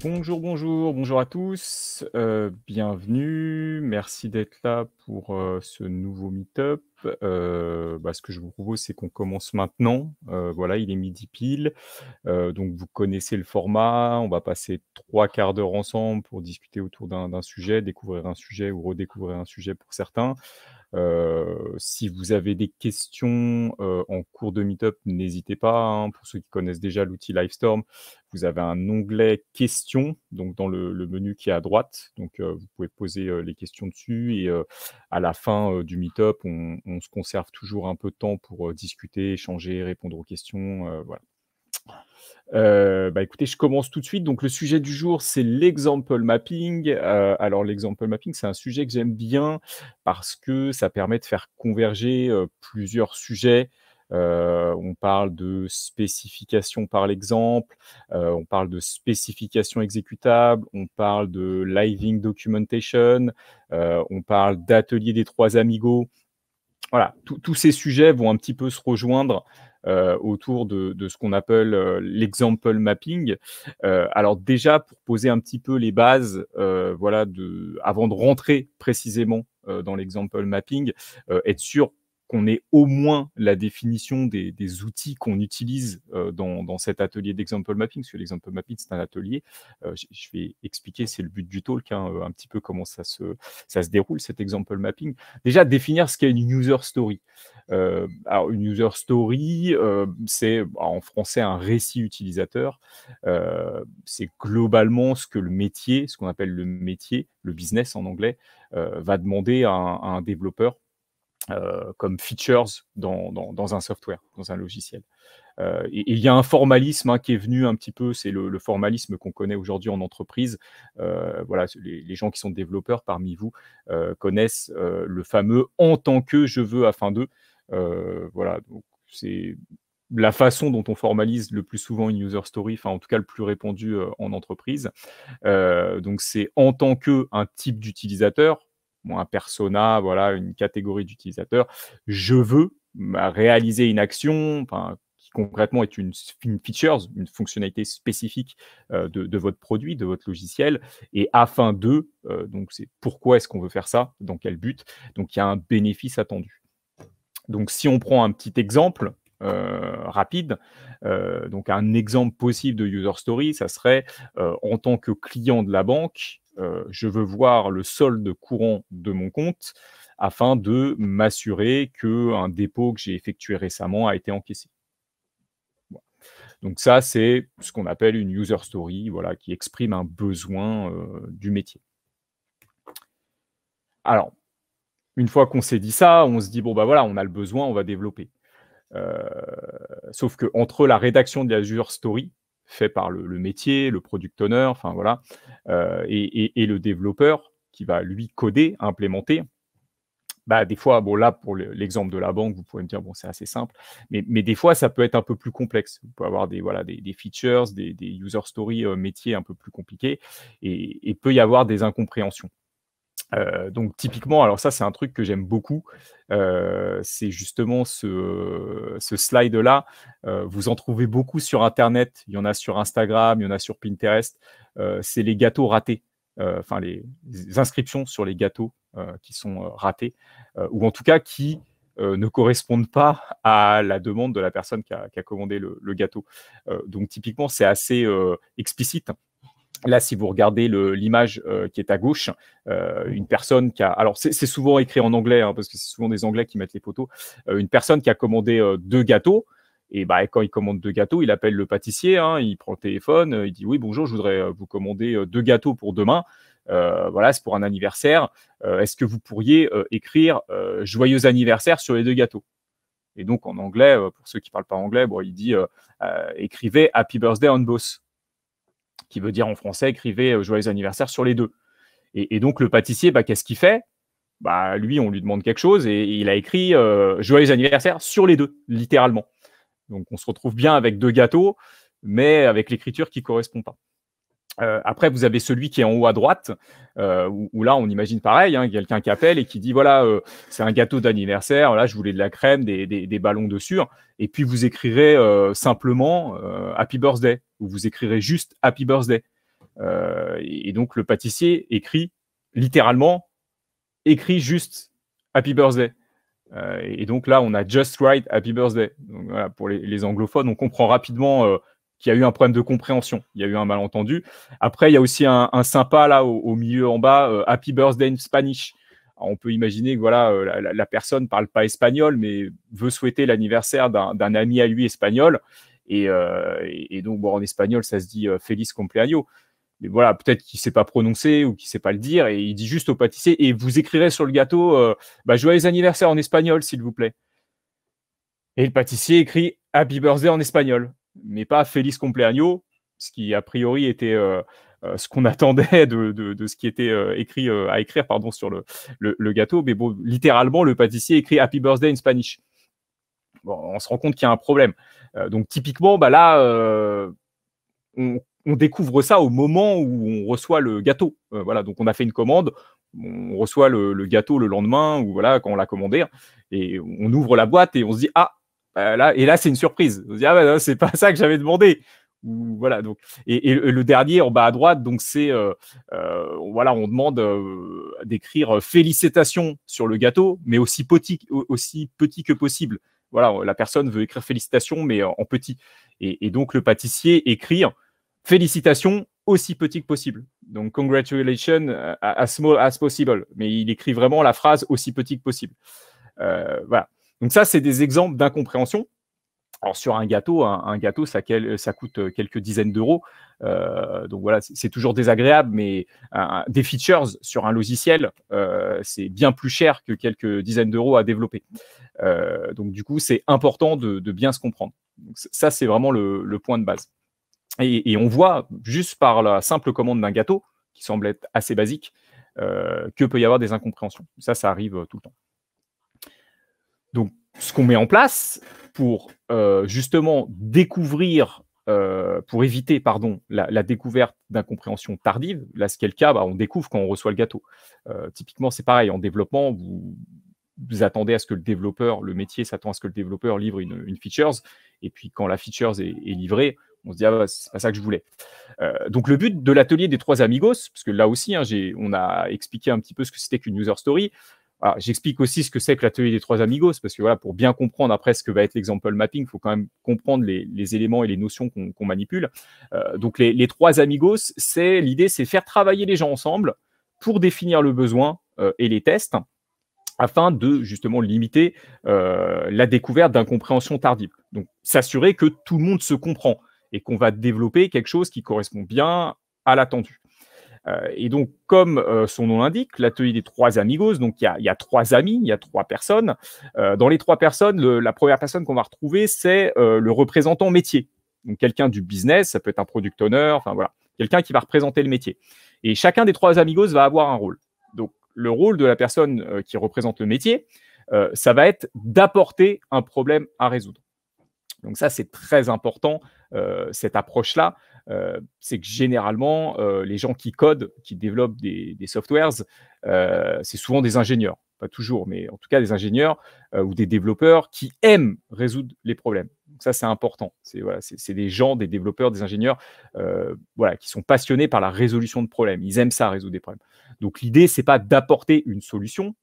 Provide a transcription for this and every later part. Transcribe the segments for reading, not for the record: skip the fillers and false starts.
Bonjour à tous, bienvenue. Merci d'être là pour, ce nouveau meet-up. Ce que je vous propose, c'est qu'on commence maintenant. Voilà, il est midi pile, donc vous connaissez le format. On va passer 3 quarts d'heure ensemble pour discuter autour d'un sujet, découvrir un sujet ou redécouvrir un sujet pour certains. Si vous avez des questions, en cours de meet-up, n'hésitez pas, hein. Pour ceux qui connaissent déjà l'outil Livestorm, vous avez un onglet questions, donc dans le menu qui est à droite. Donc, vous pouvez poser, les questions dessus et à la fin, du meet-up, on se conserve toujours un peu de temps pour, discuter, échanger, répondre aux questions, voilà. Écoutez, je commence tout de suite. Donc le sujet du jour, c'est l'example mapping. Alors l'example mapping, c'est un sujet que j'aime bien parce que ça permet de faire converger, plusieurs sujets. On parle de spécification par l'exemple, on parle de spécification exécutable, on parle de living documentation, on parle d'atelier des 3 amigos. Voilà, tous ces sujets vont un petit peu se rejoindre, autour de ce qu'on appelle, l'example mapping. Alors déjà, pour poser un petit peu les bases, voilà, avant de rentrer précisément, dans l'example mapping, être sûr qu'on ait au moins la définition des outils qu'on utilise, dans cet atelier d'example mapping. Parce que l'example mapping, c'est un atelier. Je vais expliquer, c'est le but du talk, hein, un petit peu comment ça se déroule, cet example mapping. Déjà, définir ce qu'est une user story. Alors une user story, c'est en français un récit utilisateur. C'est globalement ce que le métier, ce qu'on appelle le métier, le business en anglais, va demander à un développeur, comme features dans un software, dans un logiciel. Et il y a un formalisme, hein, qui est venu un petit peu, c'est le formalisme qu'on connaît aujourd'hui en entreprise. Voilà, les gens qui sont développeurs parmi vous connaissent le fameux « en tant que je veux afin de ». Voilà, donc c'est la façon dont on formalise le plus souvent une user story, enfin en tout cas le plus répandu en entreprise. Donc c'est en tant que un type d'utilisateur, bon, un persona, voilà, une catégorie d'utilisateurs. Je veux réaliser une action, enfin, qui concrètement est une features, une fonctionnalité spécifique de votre produit, de votre logiciel, et afin de, donc c'est pourquoi est-ce qu'on veut faire ça, dans quel but. Donc il y a un bénéfice attendu. Donc si on prend un petit exemple rapide, donc un exemple possible de user story, ça serait, en tant que client de la banque, je veux voir le solde courant de mon compte afin de m'assurer qu'un dépôt que j'ai effectué récemment a été encaissé. Voilà. Donc ça, c'est ce qu'on appelle une user story, voilà, qui exprime un besoin, du métier. Alors, une fois qu'on s'est dit ça, on se dit: «Bon, bah, voilà, on a le besoin, on va développer». Sauf qu'entre la rédaction de la user story, fait par le métier, le product owner, enfin voilà, et le développeur qui va lui coder, implémenter, bah, des fois, bon là pour l'exemple de la banque, vous pouvez me dire: «Bon, c'est assez simple», mais des fois ça peut être un peu plus complexe. Vous pouvez avoir voilà, des features, des user story, métiers un peu plus compliqués et peut y avoir des incompréhensions. Donc typiquement, alors ça, c'est un truc que j'aime beaucoup, c'est justement ce slide-là. Vous en trouvez beaucoup sur internet, il y en a sur Instagram, il y en a sur Pinterest. C'est les gâteaux ratés, enfin les inscriptions sur les gâteaux, qui sont, ratés, ou en tout cas qui, ne correspondent pas à la demande de la personne qui a commandé le gâteau. Donc typiquement, c'est assez, explicite. Là, si vous regardez l'image qui est à gauche, une personne qui a... Alors, c'est souvent écrit en anglais, hein, parce que c'est souvent des Anglais qui mettent les photos. Une personne qui a commandé 2 gâteaux, et bah, quand il commande 2 gâteaux, il appelle le pâtissier, hein, il prend le téléphone, il dit: «Oui, bonjour, je voudrais vous commander 2 gâteaux pour demain. Voilà, c'est pour un anniversaire. Est-ce que vous pourriez écrire joyeux anniversaire sur les 2 gâteaux?» Et donc, en anglais, pour ceux qui ne parlent pas anglais, bon, il dit écrivez Happy Birthday on both, qui veut dire en français, écrivez joyeux anniversaire sur les deux. Et donc le pâtissier, bah, qu'est-ce qu'il fait? Bah, lui, on lui demande quelque chose et il a écrit joyeux anniversaire sur les deux, littéralement. Donc on se retrouve bien avec 2 gâteaux, mais avec l'écriture qui ne correspond pas. Après, vous avez celui qui est en haut à droite, où là, on imagine pareil, hein, quelqu'un qui appelle et qui dit: «Voilà, c'est un gâteau d'anniversaire, là, je voulais de la crème, des ballons dessus», et puis vous écrirez simplement «Happy birthday», ou vous écrirez juste «Happy birthday». Et donc le pâtissier écrit littéralement, écrit juste Happy Birthday. Et donc là, on a Just Write Happy Birthday. Donc, voilà, pour les anglophones, on comprend rapidement qu'il y a eu un problème de compréhension. Il y a eu un malentendu. Après, il y a aussi un sympa là au milieu en bas, Happy Birthday in Spanish. Alors, on peut imaginer que voilà, la personne ne parle pas espagnol, mais veut souhaiter l'anniversaire d'un ami à lui espagnol. Et donc, bon, en espagnol, ça se dit Feliz cumpleaños. Mais voilà, peut-être qu'il ne sait pas prononcer ou qu'il ne sait pas le dire, et il dit juste au pâtissier, et vous écrirez sur le gâteau joyeux anniversaire en espagnol, s'il vous plaît. Et le pâtissier écrit Happy Birthday en espagnol, mais pas Feliz cumpleaños, ce qui a priori était ce qu'on attendait de ce qui était écrit à écrire pardon, sur le gâteau. Mais bon, littéralement, le pâtissier écrit Happy Birthday in Spanish. Bon, on se rend compte qu'il y a un problème. Donc typiquement, là, on découvre ça au moment où on reçoit le gâteau. Voilà, donc on a fait une commande, on reçoit le gâteau le lendemain, ou voilà, quand on l'a commandé, et on ouvre la boîte et on se dit ah, là c'est une surprise. On se dit ah non, c'est pas ça que j'avais demandé. Ou voilà, donc et le dernier en bas à droite, donc c'est voilà, on demande d'écrire félicitations sur le gâteau, mais aussi petit que possible. Voilà, la personne veut écrire félicitations, mais en petit. Et donc le pâtissier écrit félicitations aussi petit que possible. Donc, congratulations as small as possible. Mais il écrit vraiment la phrase aussi petit que possible. Voilà. Donc, ça, c'est des exemples d'incompréhension. Alors, sur un gâteau, ça coûte quelques dizaines d'euros. Donc, voilà, c'est toujours désagréable, mais des features sur un logiciel, c'est bien plus cher que quelques dizaines d'euros à développer. Donc, du coup, c'est important de bien se comprendre. Donc, ça, c'est vraiment le point de base. Et on voit, juste par la simple commande d'un gâteau, qui semble être assez basique, que peut y avoir des incompréhensions. Ça arrive tout le temps. Donc, ce qu'on met en place pour justement découvrir, pour éviter la découverte d'incompréhension tardive, là, ce qui est le cas, on découvre quand on reçoit le gâteau. Typiquement, c'est pareil, en développement, vous attendez à ce que le métier s'attend à ce que le développeur livre une features, et puis quand la features est livrée, on se dit ah c'est pas ça que je voulais. Donc le but de l'atelier des trois amigos, parce que là aussi on a expliqué un petit peu ce que c'était qu'une user story. Alors, j'explique aussi ce que c'est que l'atelier des trois amigos, parce que voilà, pour bien comprendre après ce que va être l'example mapping, il faut quand même comprendre les éléments et les notions qu'on manipule. Donc les trois amigos, l'idée c'est faire travailler les gens ensemble pour définir le besoin et les tests, afin de justement limiter la découverte d'incompréhension tardive. Donc s'assurer que tout le monde se comprend et qu'on va développer quelque chose qui correspond bien à l'attendu. Et donc, comme son nom l'indique, l'atelier des trois amigos, donc il y a trois amis, il y a trois personnes. Dans les trois personnes, la première personne qu'on va retrouver, c'est le représentant métier. Donc quelqu'un du business, ça peut être un product owner, enfin voilà, quelqu'un qui va représenter le métier. Et chacun des trois amigos va avoir un rôle. Donc le rôle de la personne qui représente le métier, ça va être d'apporter un problème à résoudre. Donc ça, c'est très important, cette approche-là. C'est que généralement, les gens qui codent, qui développent des softwares, c'est souvent des ingénieurs. Pas toujours, mais en tout cas des ingénieurs ou des développeurs qui aiment résoudre les problèmes. Donc ça, c'est important. C'est des gens, des développeurs, des ingénieurs qui sont passionnés par la résolution de problèmes. Ils aiment ça, résoudre des problèmes. Donc l'idée, c'est pas d'apporter une solution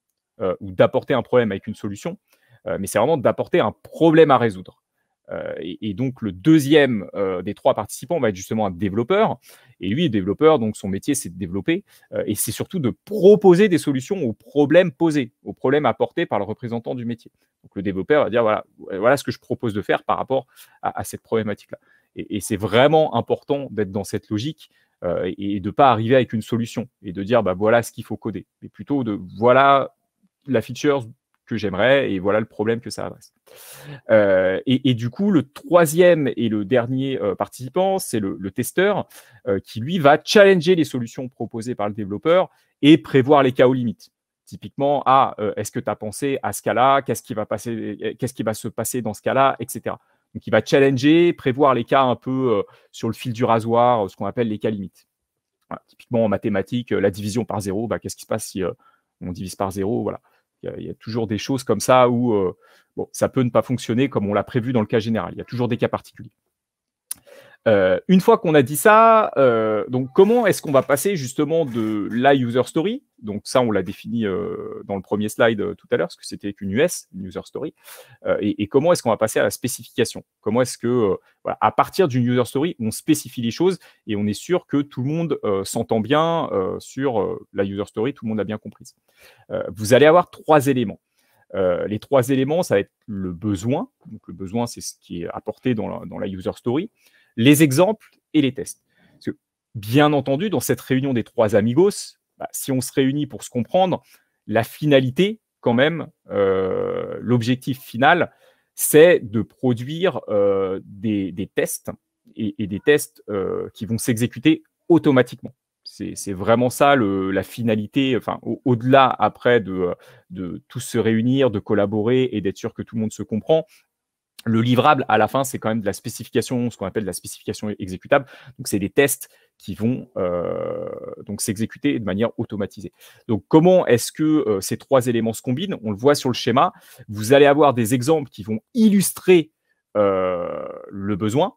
ou d'apporter un problème avec une solution, mais c'est vraiment d'apporter un problème à résoudre. Et donc, le deuxième des trois participants va être justement un développeur. Et lui, le développeur, donc son métier, c'est de développer. Et c'est surtout de proposer des solutions aux problèmes posés, aux problèmes apportés par le représentant du métier. Donc, le développeur va dire, voilà ce que je propose de faire par rapport à cette problématique-là. Et c'est vraiment important d'être dans cette logique et de ne pas arriver avec une solution et de dire, voilà ce qu'il faut coder. Mais plutôt de, voilà la feature que j'aimerais et voilà le problème que ça adresse. Et du coup, le troisième et le dernier participant, c'est le testeur qui, lui, va challenger les solutions proposées par le développeur et prévoir les cas aux limites. Typiquement, est-ce que tu as pensé à ce cas-là? Qu'est-ce qui va se passer dans ce cas-là, etc. Donc, il va challenger, prévoir les cas un peu sur le fil du rasoir, ce qu'on appelle les cas limites. Voilà, typiquement, en mathématiques, la division par zéro, qu'est-ce qui se passe si on divise par zéro? Voilà. Il y a toujours des choses comme ça où ça peut ne pas fonctionner comme on l'a prévu dans le cas général. Il y a toujours des cas particuliers. Une fois qu'on a dit ça, donc comment est-ce qu'on va passer justement de la user story? Donc ça, on l'a défini, dans le premier slide, tout à l'heure, parce que c'était qu'une US, une user story. Et comment est-ce qu'on va passer à la spécification? Comment est-ce que, voilà, à partir d'une user story, on spécifie les choses et on est sûr que tout le monde, s'entend bien, sur, la user story, tout le monde a bien comprise. Vous allez avoir 3 éléments. Les 3 éléments, ça va être le besoin. Donc le besoin, c'est ce qui est apporté dans la user story, les exemples et les tests. Parce que, bien entendu, dans cette réunion des 3 amigos, bah, si on se réunit pour se comprendre, la finalité, quand même, l'objectif final, c'est de produire des tests et des tests qui vont s'exécuter automatiquement. C'est vraiment ça la finalité, enfin, au-delà après de tous se réunir, de collaborer et d'être sûr que tout le monde se comprend. Le livrable, à la fin, c'est quand même de la spécification, ce qu'on appelle de la spécification exécutable. Donc, c'est des tests qui vont donc s'exécuter de manière automatisée. Donc, comment est-ce que ces 3 éléments se combinent? On le voit sur le schéma. Vous allez avoir des exemples qui vont illustrer le besoin.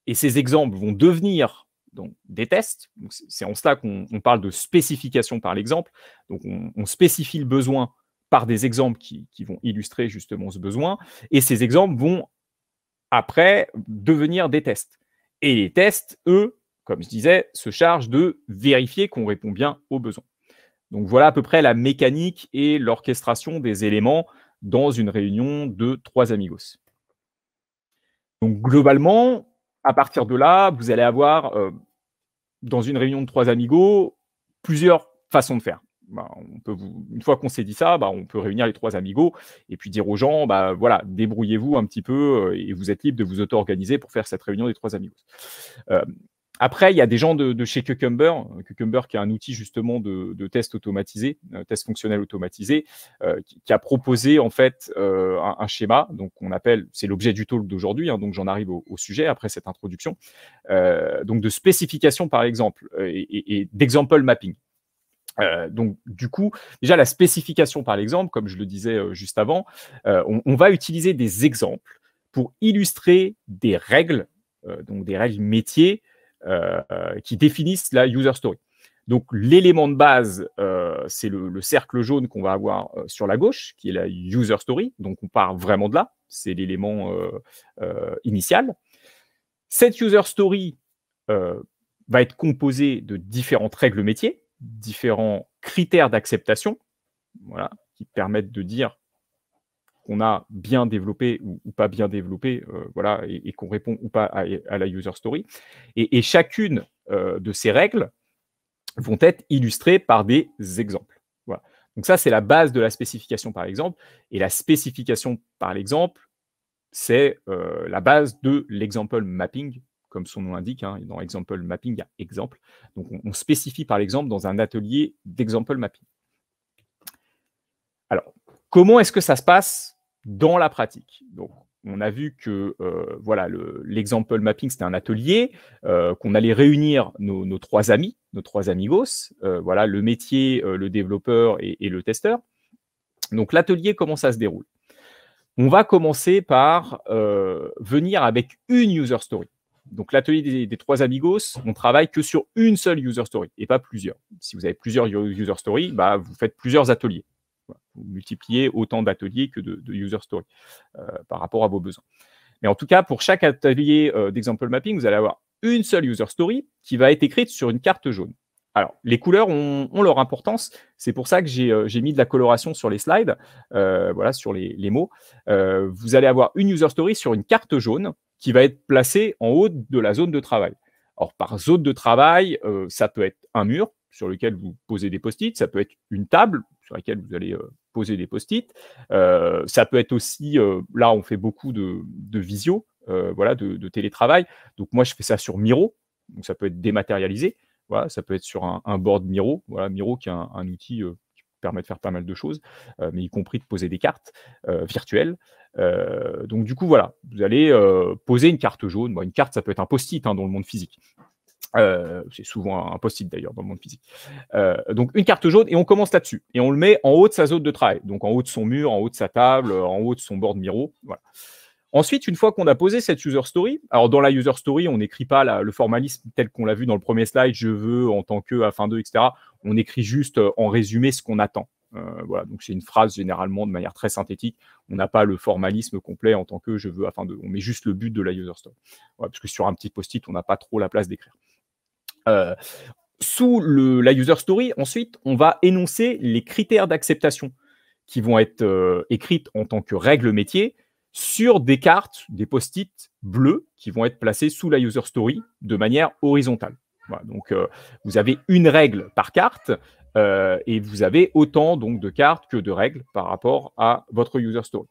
Et ces exemples vont devenir donc, des tests. C'est en cela qu'on parle de spécification par l'exemple. Donc, on spécifie le besoin par des exemples qui vont illustrer justement ce besoin. Et ces exemples vont, après, devenir des tests. Et les tests, eux, comme je disais, se chargent de vérifier qu'on répond bien aux besoins. Donc, voilà à peu près la mécanique et l'orchestration des éléments dans une réunion de 3 amigos. Donc, globalement, à partir de là, vous allez avoir, dans une réunion de 3 amigos, plusieurs façons de faire. Bah, une fois qu'on s'est dit ça, bah, on peut réunir les 3 amigos et puis dire aux gens, bah, voilà, débrouillez-vous un petit peu et vous êtes libre de vous auto-organiser pour faire cette réunion des 3 amigos. Après, il y a des gens de chez Cucumber, Cucumber qui est un outil justement de test automatisé, test fonctionnel automatisé, qui a proposé en fait un schéma, donc on appelle, c'est l'objet du talk d'aujourd'hui, hein, donc j'en arrive au sujet après cette introduction, donc de spécification par exemple et d'example mapping. Donc du coup, déjà la spécification par exemple, comme je le disais juste avant, on va utiliser des exemples pour illustrer des règles, donc des règles métiers qui définissent la user story. Donc l'élément de base, c'est le cercle jaune qu'on va avoir sur la gauche, qui est la user story. Donc on part vraiment de là, c'est l'élément initial. Cette user story va être composée de différentes règles métiers, différents critères d'acceptation, voilà, qui permettent de dire qu'on a bien développé ou pas bien développé, voilà, et qu'on répond ou pas à la user story. Et chacune de ces règles vont être illustrées par des exemples. Voilà. Donc ça, c'est la base de la spécification par exemple. Et la spécification par l'exemple, c'est la base de l'example mapping, comme son nom l'indique, hein, dans example mapping, il y a exemple. Donc, on spécifie par l'exemple dans un atelier d'example mapping. Alors, comment est-ce que ça se passe dans la pratique? Donc, on a vu que voilà, l'example mapping, c'était un atelier, qu'on allait réunir nos 3 amis, nos 3 amigos, voilà, le métier, le développeur et le testeur. Donc, l'atelier, comment ça se déroule? On va commencer par venir avec une user story. Donc, l'atelier des 3 amigos, on travaille que sur une seule user story et pas plusieurs. Si vous avez plusieurs user stories, bah, vous faites plusieurs ateliers. Voilà. Vous multipliez autant d'ateliers que de user story par rapport à vos besoins. Mais en tout cas, pour chaque atelier d'example mapping, vous allez avoir une seule user story qui va être écrite sur une carte jaune. Alors, les couleurs ont leur importance. C'est pour ça que j'ai mis de la coloration sur les slides, voilà, sur les mots. Vous allez avoir une user story sur une carte jaune qui va être placée en haut de la zone de travail. Alors, par zone de travail, ça peut être un mur sur lequel vous posez des post-it, ça peut être une table sur laquelle vous allez poser des post-it. Ça peut être aussi, là, on fait beaucoup de visio, voilà, de télétravail. Donc, moi, je fais ça sur Miro. Donc, ça peut être dématérialisé. Voilà, ça peut être sur un board Miro. Voilà, Miro qui est un outil qui permet de faire pas mal de choses, mais y compris de poser des cartes virtuelles. Donc, du coup, voilà, vous allez poser une carte jaune. Bon, une carte, ça peut être un post-it hein, dans le monde physique. C'est souvent un post-it d'ailleurs dans le monde physique. Donc une carte jaune et on commence là-dessus. Et on le met en haut de sa zone de travail. Donc en haut de son mur, en haut de sa table, en haut de son board Miro. Voilà. Ensuite, une fois qu'on a posé cette user story, alors dans la user story, on n'écrit pas le formalisme tel qu'on l'a vu dans le premier slide, je veux en tant que, afin de, etc. On écrit juste en résumé ce qu'on attend. Voilà, donc c'est une phrase généralement de manière très synthétique. On n'a pas le formalisme complet en tant que je veux, afin de. On met juste le but de la user story. Voilà, parce que sur un petit post-it, on n'a pas trop la place d'écrire. Sous la user story, ensuite, on va énoncer les critères d'acceptation qui vont être écrites en tant que règles métier sur des cartes, des post-it bleus qui vont être placés sous la user story de manière horizontale. Voilà, donc, vous avez une règle par carte et vous avez autant donc, de cartes que de règles par rapport à votre user story.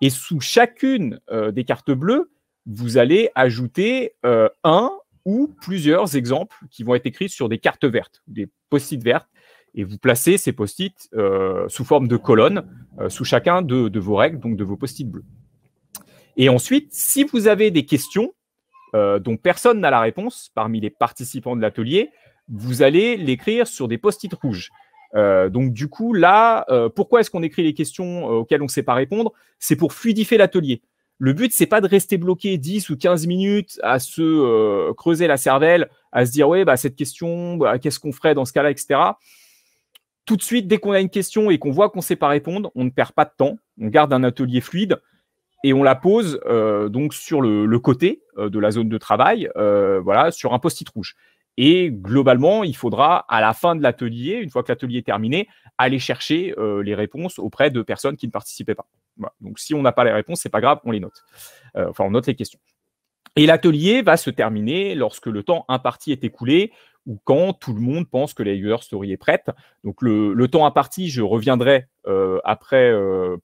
Et sous chacune des cartes bleues, vous allez ajouter un ou plusieurs exemples qui vont être écrits sur des cartes vertes, des post-it vertes, et vous placez ces post-it sous forme de colonnes sous chacun de vos règles, donc de vos post-it bleus. Et ensuite, si vous avez des questions dont personne n'a la réponse parmi les participants de l'atelier, vous allez l'écrire sur des post-it rouges. Donc du coup, là, pourquoi est-ce qu'on écrit les questions auxquelles on ne sait pas répondre? C'est pour fluidifier l'atelier. Le but, c'est pas de rester bloqué 10 ou 15 minutes à se creuser la cervelle, à se dire, ouais, bah, cette question, bah, qu'est-ce qu'on ferait dans ce cas-là, etc. Tout de suite, dès qu'on a une question et qu'on voit qu'on ne sait pas répondre, on ne perd pas de temps, on garde un atelier fluide et on la pose donc sur le côté de la zone de travail, voilà, sur un post-it rouge. Et globalement, il faudra, à la fin de l'atelier, une fois que l'atelier est terminé, aller chercher les réponses auprès de personnes qui ne participaient pas. Voilà. Donc, si on n'a pas les réponses, ce n'est pas grave, on les note. Enfin, on note les questions. Et l'atelier va se terminer lorsque le temps imparti est écoulé ou quand tout le monde pense que la user story est prête. Donc, le temps imparti, je reviendrai après,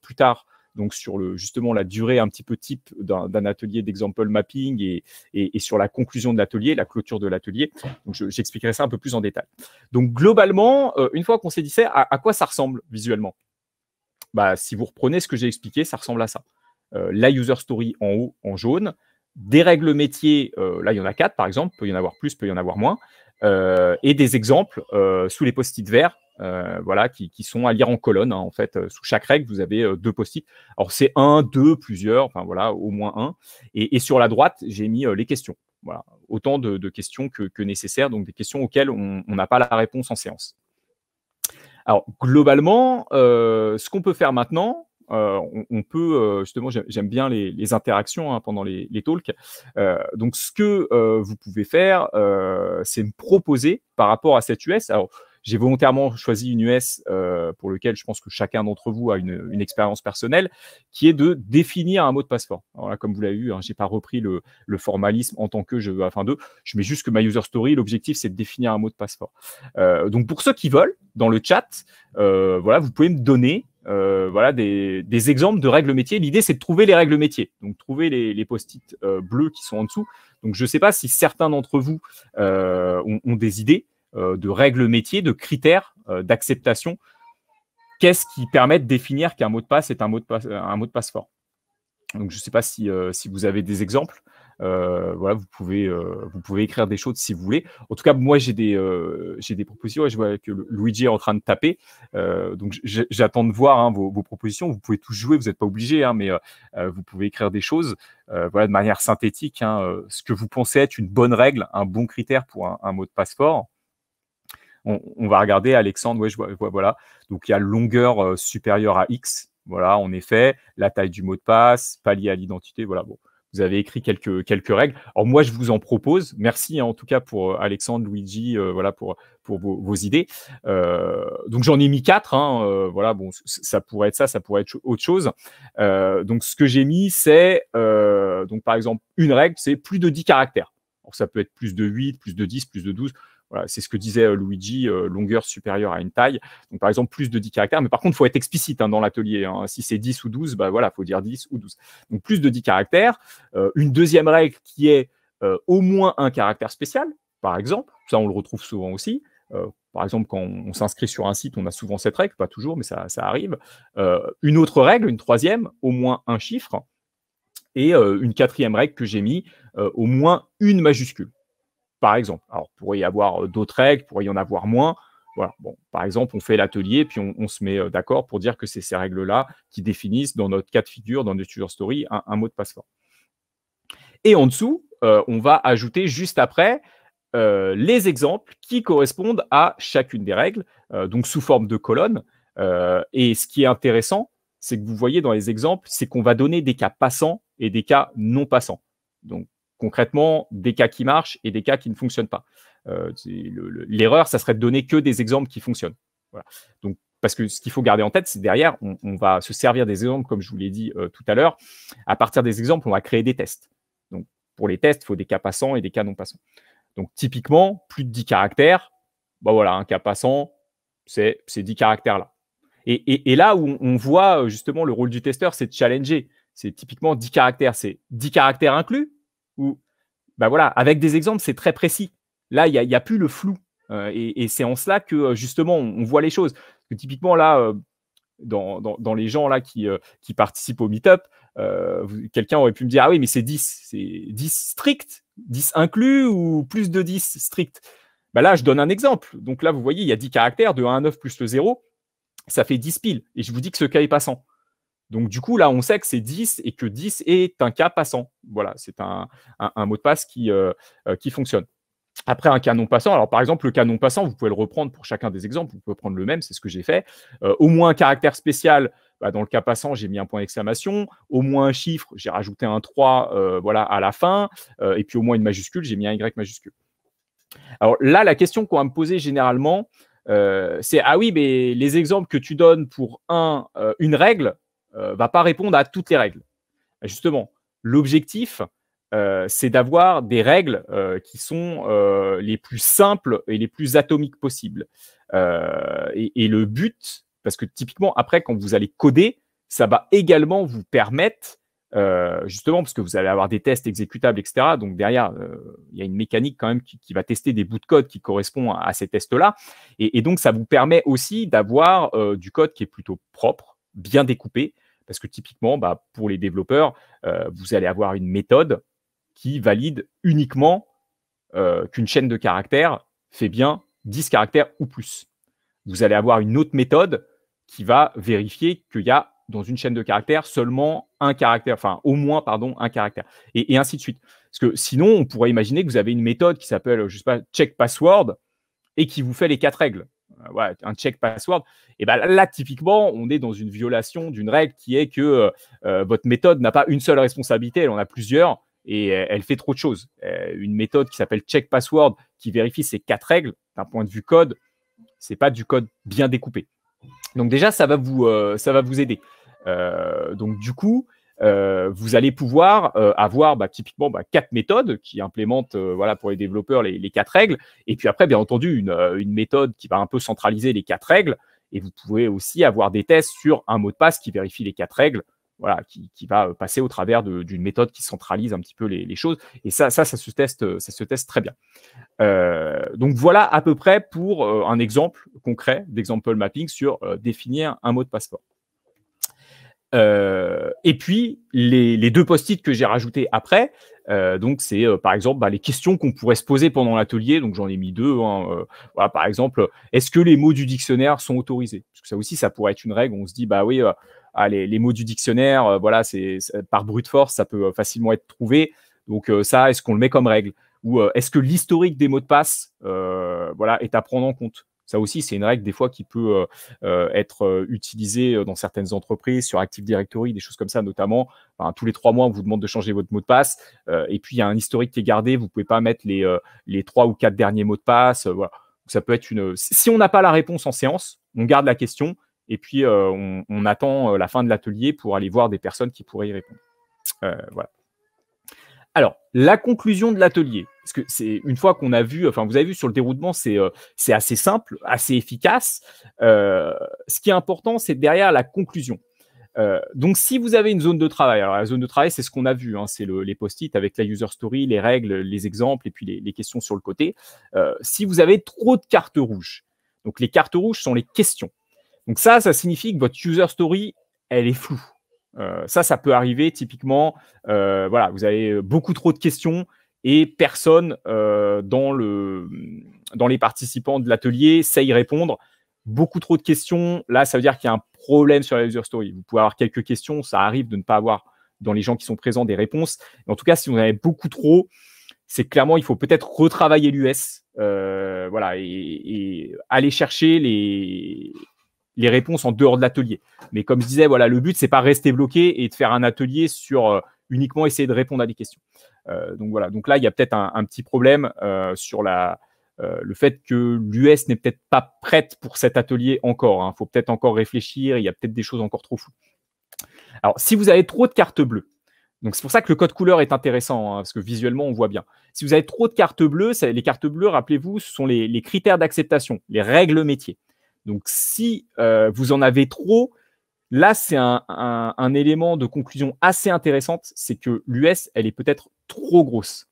plus tard, donc sur justement la durée un petit peu type d'un atelier d'example mapping et sur la conclusion de l'atelier, la clôture de l'atelier. Donc, j'expliquerai ça un peu plus en détail. Donc, globalement, une fois qu'on s'est dit ça, à quoi ça ressemble visuellement? Bah, si vous reprenez ce que j'ai expliqué, ça ressemble à ça. La user story en haut, en jaune, des règles métiers, là, il y en a 4, par exemple, peut y en avoir plus, peut y en avoir moins, et des exemples sous les post-it verts, voilà, qui sont à lire en colonne, hein, en fait. Sous chaque règle, vous avez 2 post-it. Alors, c'est 1, 2, plusieurs, enfin, voilà, au moins 1. Et sur la droite, j'ai mis les questions. Voilà, autant de questions que nécessaire, donc des questions auxquelles on n'a pas la réponse en séance. Alors, globalement, ce qu'on peut faire maintenant, on peut, justement, j'aime bien les interactions hein, pendant les talks. Donc, ce que vous pouvez faire, c'est me proposer par rapport à cette US. Alors, j'ai volontairement choisi une US pour lequel je pense que chacun d'entre vous a une expérience personnelle, qui est de définir un mot de passe fort. Alors là, comme vous l'avez vu, hein, je n'ai pas repris le formalisme en tant que je veux afin de. Je mets juste que ma user story, l'objectif, c'est de définir un mot de passe fort. Donc, pour ceux qui veulent, dans le chat, voilà, vous pouvez me donner voilà, des exemples de règles métiers. L'idée, c'est de trouver les règles métiers. Donc, trouver les post-it bleus qui sont en dessous. Donc, je ne sais pas si certains d'entre vous ont des idées de règles métiers, de critères d'acceptation. Qu'est-ce qui permet de définir qu'un mot de passe est un mot de passe fort? Donc, je ne sais pas si vous avez des exemples. Voilà, vous pouvez écrire des choses si vous voulez. En tout cas, moi, j'ai des propositions et je vois que Luigi est en train de taper. Donc, j'attends de voir hein, vos propositions. Vous pouvez tous jouer, vous n'êtes pas obligé, hein, mais vous pouvez écrire des choses voilà, de manière synthétique. Hein, ce que vous pensez être une bonne règle, un bon critère pour un mot de passe fort. On va regarder, Alexandre, ouais, je vois, voilà. Donc, il y a longueur supérieure à X. Voilà, en effet, la taille du mot de passe, pas lié à l'identité. Voilà, bon. Vous avez écrit quelques règles. Alors, moi, je vous en propose. Merci, hein, en tout cas, pour Alexandre, Luigi, voilà, pour vos idées. Donc, j'en ai mis 4. Hein, voilà, bon, ça pourrait être ça pourrait être autre chose. Donc, ce que j'ai mis, c'est, donc, par exemple, une règle, c'est plus de 10 caractères. Alors, ça peut être plus de 8, plus de 10, plus de 12. Voilà, c'est ce que disait Luigi, longueur supérieure à une taille. Donc, par exemple, plus de 10 caractères. Mais par contre, il faut être explicite hein, dans l'atelier. Hein. Si c'est 10 ou 12, bah, voilà, il faut dire 10 ou 12. Donc, plus de 10 caractères. Une deuxième règle qui est au moins un caractère spécial, par exemple. Ça, on le retrouve souvent aussi. Par exemple, quand on s'inscrit sur un site, on a souvent cette règle. Pas toujours, mais ça arrive. Une autre règle, une troisième, au moins un chiffre. Et une quatrième règle que j'ai mis, au moins une majuscule. Par exemple. Alors, il pourrait y avoir d'autres règles, il pourrait y en avoir moins. Voilà, bon, par exemple, on fait l'atelier, puis on se met d'accord pour dire que c'est ces règles-là qui définissent, dans notre cas de figure, dans notre user story, un mot de passe fort. Et en dessous, on va ajouter juste après les exemples qui correspondent à chacune des règles, donc sous forme de colonnes. Et ce qui est intéressant, c'est que vous voyez dans les exemples, c'est qu'on va donner des cas passants et des cas non passants. Donc concrètement, des cas qui marchent et des cas qui ne fonctionnent pas. L'erreur, ça serait de donner que des exemples qui fonctionnent. Voilà. Donc, parce que ce qu'il faut garder en tête, c'est derrière, on va se servir des exemples, comme je vous l'ai dit tout à l'heure. À partir des exemples, on va créer des tests. Donc, pour les tests, il faut des cas passants et des cas non passants. Donc, typiquement, plus de 10 caractères, bah voilà, un cas passant, c'est ces 10 caractères-là. Et là où on voit justement le rôle du testeur, c'est de challenger. C'est typiquement 10 caractères. C'est 10 caractères inclus ou, bah voilà, avec des exemples, c'est très précis. Là, il n'y a plus le flou. Et c'est en cela que justement, on voit les choses. Parce que typiquement, là, dans les gens là qui participent au meet-up, quelqu'un aurait pu me dire ah oui, mais c'est 10 strict, 10 inclus ou plus de 10 strict. Bah là, je donne un exemple. Donc là, vous voyez, il y a 10 caractères, de 1 à 9 plus le 0, ça fait 10 piles. Et je vous dis que ce cas est passant. Donc du coup, là, on sait que c'est 10 et que 10 est un cas passant. Voilà, c'est un mot de passe qui fonctionne. Après, un canon passant, alors par exemple, le canon passant, vous pouvez le reprendre pour chacun des exemples, vous pouvez prendre le même, c'est ce que j'ai fait. Au moins un caractère spécial, bah, dans le cas passant, j'ai mis un point d'exclamation. Au moins un chiffre, j'ai rajouté un 3 voilà, à la fin. Et puis au moins une majuscule, j'ai mis un Y majuscule. Alors là, la question qu'on va me poser généralement, c'est ah oui, mais les exemples que tu donnes pour une règle ne va pas répondre à toutes les règles. Justement, l'objectif, c'est d'avoir des règles qui sont les plus simples et les plus atomiques possibles. Et le but, parce que typiquement, après, quand vous allez coder, ça va également vous permettre, justement, parce que vous allez avoir des tests exécutables, etc. Donc derrière, il y a une mécanique quand même qui va tester des bouts de code qui correspondent à ces tests-là. Et donc, ça vous permet aussi d'avoir du code qui est plutôt propre, bien découpé, parce que typiquement, bah, pour les développeurs, vous allez avoir une méthode qui valide uniquement qu'une chaîne de caractères fait bien 10 caractères ou plus. Vous allez avoir une autre méthode qui va vérifier qu'il y a dans une chaîne de caractères seulement un caractère, enfin au moins, pardon, un caractère, et ainsi de suite. Parce que sinon, on pourrait imaginer que vous avez une méthode qui s'appelle, je sais pas, check password et qui vous fait les 4 règles. Ouais, un check password. Et ben là, typiquement, on est dans une violation d'une règle qui est que votre méthode n'a pas une seule responsabilité, elle en a plusieurs et elle fait trop de choses. Une méthode qui s'appelle check password qui vérifie ces 4 règles, d'un point de vue code, c'est pas du code bien découpé. Donc déjà, ça va vous aider. Donc du coup, vous allez pouvoir avoir typiquement 4 méthodes qui implémentent voilà, pour les développeurs les 4 règles. Et puis après, bien entendu, une méthode qui va un peu centraliser les 4 règles. Et vous pouvez aussi avoir des tests sur un mot de passe qui vérifie les 4 règles, voilà, qui va passer au travers d'une méthode qui centralise un petit peu les choses. Et ça se teste très bien. Donc voilà à peu près pour un exemple concret d'example mapping sur définir un mot de passe fort. Et puis, les 2 post-it que j'ai rajoutés après, donc c'est par exemple les questions qu'on pourrait se poser pendant l'atelier. Donc j'en ai mis 2. Voilà, par exemple, est-ce que les mots du dictionnaire sont autorisés? Parce que ça aussi, ça pourrait être une règle. On se dit, bah oui, les mots du dictionnaire, voilà, par brute force, ça peut facilement être trouvé. Donc ça, est-ce qu'on le met comme règle? Ou est-ce que l'historique des mots de passe voilà, est à prendre en compte? Ça aussi, c'est une règle des fois qui peut être utilisée dans certaines entreprises, sur Active Directory, des choses comme ça notamment. Enfin, tous les 3 mois, on vous demande de changer votre mot de passe. Et puis, il y a un historique qui est gardé. Vous ne pouvez pas mettre les 3 ou 4 derniers mots de passe. Voilà. Ça peut être une... Si on n'a pas la réponse en séance, on garde la question et puis on attend la fin de l'atelier pour aller voir des personnes qui pourraient y répondre. Voilà. Alors, la conclusion de l'atelier, parce que c'est une fois qu'on a vu, enfin vous avez vu sur le déroulement, c'est assez simple, assez efficace. Ce qui est important, c'est derrière la conclusion. Donc, si vous avez une zone de travail, alors la zone de travail, c'est ce qu'on a vu, hein, c'est les post-it avec la user story, les règles, les exemples et puis les questions sur le côté. Si vous avez trop de cartes rouges, donc les cartes rouges sont les questions. Donc ça signifie que votre user story, elle est floue. Ça peut arriver typiquement. Voilà, vous avez beaucoup trop de questions et personne dans dans les participants de l'atelier sait y répondre. Beaucoup trop de questions, là, ça veut dire qu'il y a un problème sur la user story. Vous pouvez avoir quelques questions, ça arrive de ne pas avoir dans les gens qui sont présents des réponses. Mais en tout cas, si vous en avez beaucoup trop, c'est clairement, il faut peut-être retravailler l'US, voilà, et aller chercher les réponses en dehors de l'atelier. Mais comme je disais, voilà, le but, c'est pas rester bloqué et de faire un atelier sur uniquement essayer de répondre à des questions. Donc voilà, donc là, il y a peut-être un petit problème sur le fait que l'US n'est peut-être pas prête pour cet atelier encore. Il faut peut-être encore réfléchir, il y a peut-être des choses encore trop floues. Alors, si vous avez trop de cartes bleues, donc c'est pour ça que le code couleur est intéressant, parce que visuellement, on voit bien. Si vous avez trop de cartes bleues, les cartes bleues, rappelez-vous, ce sont les critères d'acceptation, les règles métiers. Donc, si vous en avez trop, là, c'est un élément de conclusion assez intéressante, c'est que l'US, elle est peut-être trop grosse.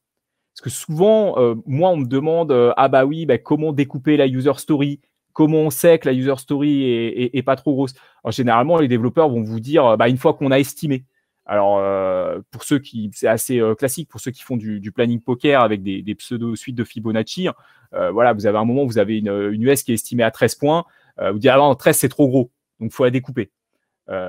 Parce que souvent, moi, on me demande ah bah oui, bah, comment découper la user story? Comment on sait que la user story est pas trop grosse? Alors, généralement, les développeurs vont vous dire bah, une fois qu'on a estimé. Alors, pour ceux qui, c'est assez classique, pour ceux qui font du planning poker avec des pseudo-suites de Fibonacci, voilà, vous avez un moment où vous avez une US qui est estimée à 13 points. Vous dites ah non, 13 c'est trop gros, donc il faut la découper.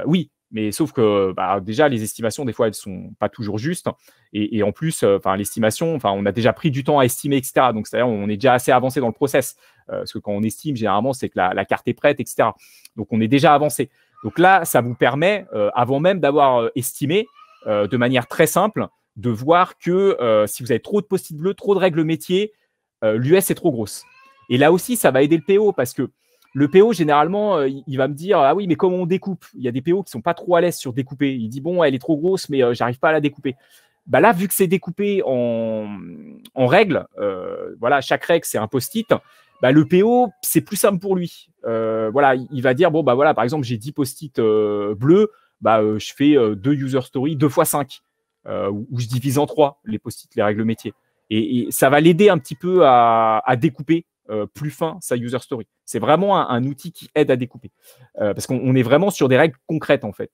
Oui, mais sauf que bah, déjà, les estimations, des fois, elles ne sont pas toujours justes. Et en plus, l'estimation, on a déjà pris du temps à estimer, etc. Donc, c'est-à-dire on est déjà assez avancé dans le process. Parce que quand on estime, généralement, c'est que la carte est prête, etc. Donc, on est déjà avancé. Donc là, ça vous permet, avant même d'avoir estimé, de manière très simple, de voir que si vous avez trop de post-it bleus, trop de règles métiers, l'US est trop grosse. Et là aussi, ça va aider le PO parce que le PO, généralement, il va me dire ah oui, mais comment on découpe? Il y a des PO qui ne sont pas trop à l'aise sur découper. Il dit bon, elle est trop grosse, mais j'arrive pas à la découper. Bah là, vu que c'est découpé en règles, voilà, chaque règle, c'est un post-it. Bah, le PO, c'est plus simple pour lui. Voilà, il va dire bon, bah voilà, par exemple, j'ai 10 post-it bleus, bah, je fais 2 user story, 2 x 5, où je divise en 3 les post-it, les règles métiers. Et ça va l'aider un petit peu à découper plus fin sa user story. C'est vraiment un outil qui aide à découper. Parce qu'on est vraiment sur des règles concrètes, en fait.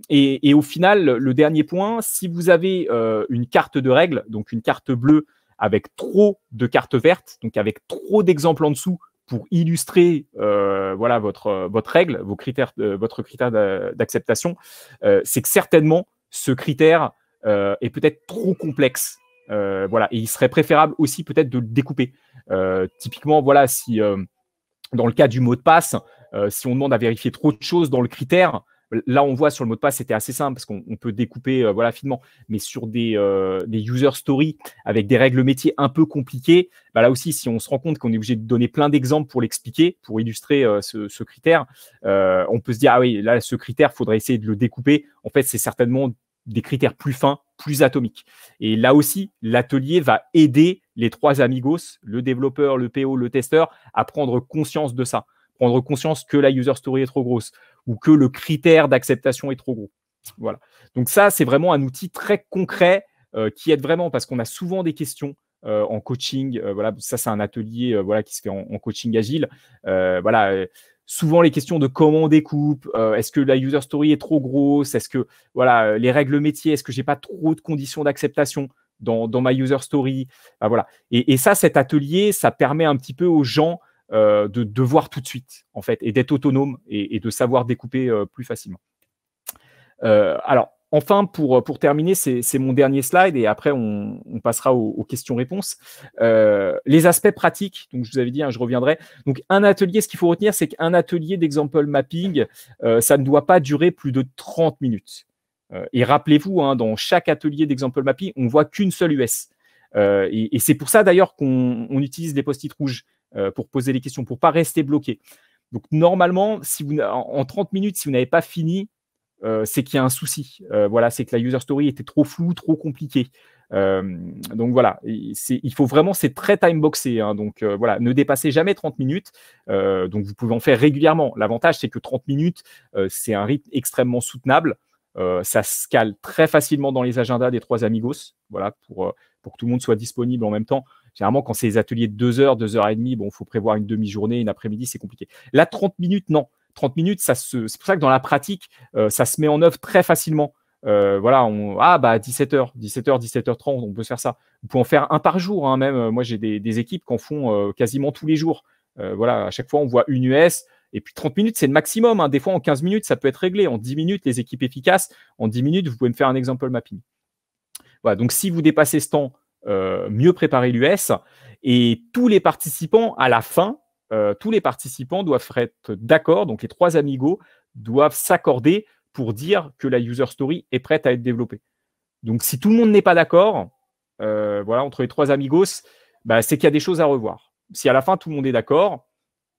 Et au final, le dernier point, si vous avez une carte de règles, donc une carte bleue avec trop de cartes vertes, donc avec trop d'exemples en dessous pour illustrer voilà, votre règle, votre critère d'acceptation, c'est que certainement, ce critère est peut-être trop complexe. Voilà, et il serait préférable aussi peut-être de le découper. Typiquement, voilà, si dans le cas du mot de passe, si on demande à vérifier trop de choses dans le critère, là on voit sur le mot de passe c'était assez simple parce qu'on peut découper voilà, finement, mais sur des user stories avec des règles métiers un peu compliquées, bah là aussi si on se rend compte qu'on est obligé de donner plein d'exemples pour l'expliquer, pour illustrer ce critère, on peut se dire ah oui, là ce critère, il faudrait essayer de le découper. En fait, c'est certainement des critères plus fins, plus atomiques. Et là aussi, l'atelier va aider les trois amigos, le développeur, le PO, le testeur, à prendre conscience de ça. Prendre conscience que la user story est trop grosse ou que le critère d'acceptation est trop gros. Voilà. Donc ça, c'est vraiment un outil très concret qui aide vraiment parce qu'on a souvent des questions en coaching. Voilà, ça, c'est un atelier voilà, qui se fait en coaching agile. Voilà. Souvent les questions de comment on découpe, est-ce que la user story est trop grosse, est-ce que voilà, les règles métiers, est-ce que j'ai pas trop de conditions d'acceptation dans ma user story, voilà. Et ça, cet atelier, ça permet un petit peu aux gens de voir tout de suite en fait et d'être autonome et de savoir découper plus facilement. Alors enfin, pour terminer, c'est mon dernier slide et après on passera aux questions-réponses. Les aspects pratiques, donc je vous avais dit, je reviendrai. Donc un atelier, ce qu'il faut retenir, c'est qu'un atelier d'example mapping, ça ne doit pas durer plus de 30 minutes. Et rappelez-vous, dans chaque atelier d'example mapping, on ne voit qu'une seule US. Et c'est pour ça d'ailleurs qu'on utilise les post-it rouges pour poser les questions, pour ne pas rester bloqué. Donc normalement, si en 30 minutes, si vous n'avez pas fini, c'est qu'il y a un souci. Voilà, c'est que la user story était trop floue, trop compliquée. Donc voilà, il faut vraiment, c'est très time-boxé. Donc voilà, ne dépassez jamais 30 minutes. Donc vous pouvez en faire régulièrement. L'avantage, c'est que 30 minutes, c'est un rythme extrêmement soutenable. Ça se cale très facilement dans les agendas des trois amigos. Voilà, pour que tout le monde soit disponible en même temps. Généralement, quand c'est des ateliers de 2 heures, 2 heures et demie, bon, il faut prévoir une demi-journée, une après-midi, c'est compliqué. Là, 30 minutes, non. 30 minutes, c'est pour ça que dans la pratique, ça se met en œuvre très facilement. Voilà, bah, 17h, 17h, 17h30, on peut se faire ça. Vous pouvez en faire un par jour, hein, même, moi j'ai des équipes qui en font, quasiment tous les jours. Voilà, à chaque fois on voit une US et puis 30 minutes, c'est le maximum, hein. Des fois en 15 minutes, ça peut être réglé. En 10 minutes, les équipes efficaces, en 10 minutes, vous pouvez me faire un example mapping. Voilà, donc si vous dépassez ce temps, mieux préparer l'US et tous les participants à la fin, tous les participants doivent être d'accord, donc les 3 amigos doivent s'accorder pour dire que la user story est prête à être développée. Donc si tout le monde n'est pas d'accord, voilà, entre les 3 amigos, bah, c'est qu'il y a des choses à revoir. Si à la fin tout le monde est d'accord,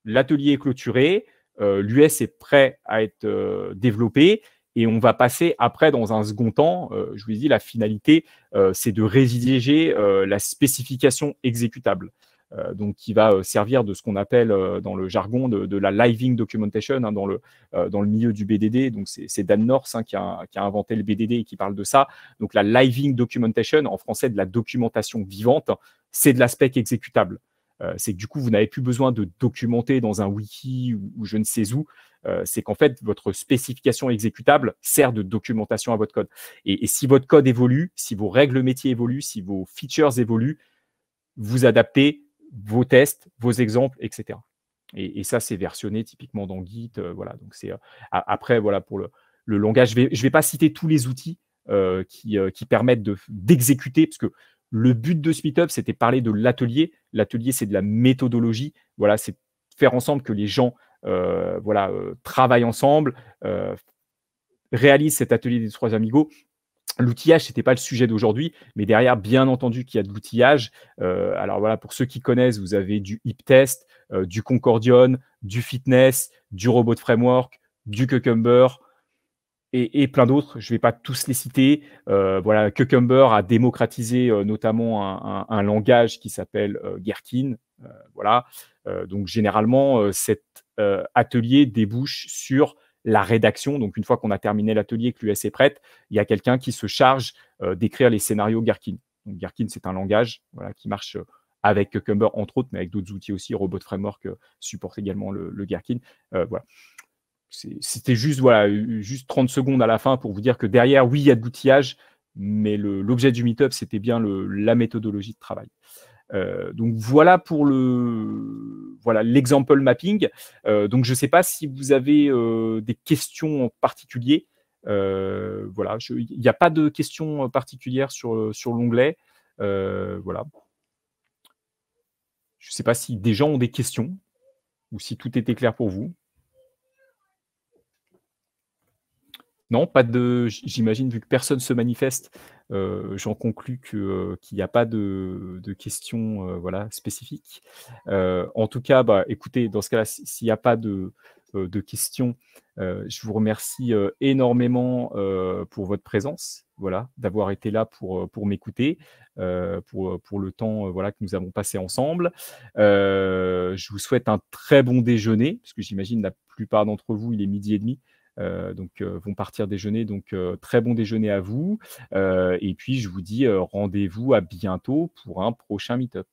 l'atelier est clôturé, l'US est prêt à être développé et on va passer après dans un second temps, je vous ai dit la finalité, c'est de rédiger la spécification exécutable. Donc qui va servir de ce qu'on appelle dans le jargon de la living documentation, hein, dans le milieu du BDD. Donc c'est Dan North, hein, qui a inventé le BDD et qui parle de ça. Donc la living documentation, en français de la documentation vivante, c'est de l'aspect exécutable. C'est que du coup, vous n'avez plus besoin de documenter dans un wiki ou je ne sais où. C'est qu'en fait, votre spécification exécutable sert de documentation à votre code. Et si votre code évolue, si vos règles métiers évoluent, si vos features évoluent, vous adaptez vos tests, vos exemples, etc. Et ça, c'est versionné typiquement dans Git. Voilà. Donc c'est après, voilà, pour le langage, je vais pas citer tous les outils qui permettent d'exécuter, parce que le but de ce meetup, c'était parler de l'atelier. L'atelier, c'est de la méthodologie. Voilà, c'est faire ensemble que les gens voilà, travaillent ensemble, réalisent cet atelier des 3 amigos. L'outillage, c'était pas le sujet d'aujourd'hui, mais derrière, bien entendu qu'il y a de l'outillage. Alors voilà, pour ceux qui connaissent, vous avez du HipTest, du Concordion, du Fitness, du Robot Framework, du Cucumber et plein d'autres. Je ne vais pas tous les citer. Voilà, Cucumber a démocratisé notamment un langage qui s'appelle Gherkin. Voilà. Donc généralement, cet atelier débouche sur la rédaction. Donc une fois qu'on a terminé l'atelier, que l'US est prête, il y a quelqu'un qui se charge d'écrire les scénarios Gherkin. Donc Gherkin, c'est un langage, voilà, qui marche avec Cucumber entre autres, mais avec d'autres outils aussi. Robot Framework supporte également le Gherkin. Voilà. C'était juste, voilà, juste 30 secondes à la fin pour vous dire que derrière, oui, il y a de l'outillage, mais l'objet du meetup, c'était bien la méthodologie de travail. Donc voilà pour l'example mapping. Donc je ne sais pas si vous avez des questions en particulier. Voilà, il n'y a pas de questions particulières sur l'onglet. Voilà. Je ne sais pas si des gens ont des questions ou si tout était clair pour vous. Non, pas de j'imagine vu que personne se manifeste, j'en conclus qu'il n'y a pas de questions, voilà, spécifiques. En tout cas, bah, écoutez, dans ce cas-là, s'il n'y a pas de questions, je vous remercie, énormément, pour votre présence, voilà, d'avoir été là pour m'écouter, pour le temps, voilà, que nous avons passé ensemble. Je vous souhaite un très bon déjeuner, parce que j'imagine la plupart d'entre vous, il est 12h30. Donc vont partir déjeuner, donc très bon déjeuner à vous. Et puis je vous dis rendez-vous à bientôt pour un prochain meet-up.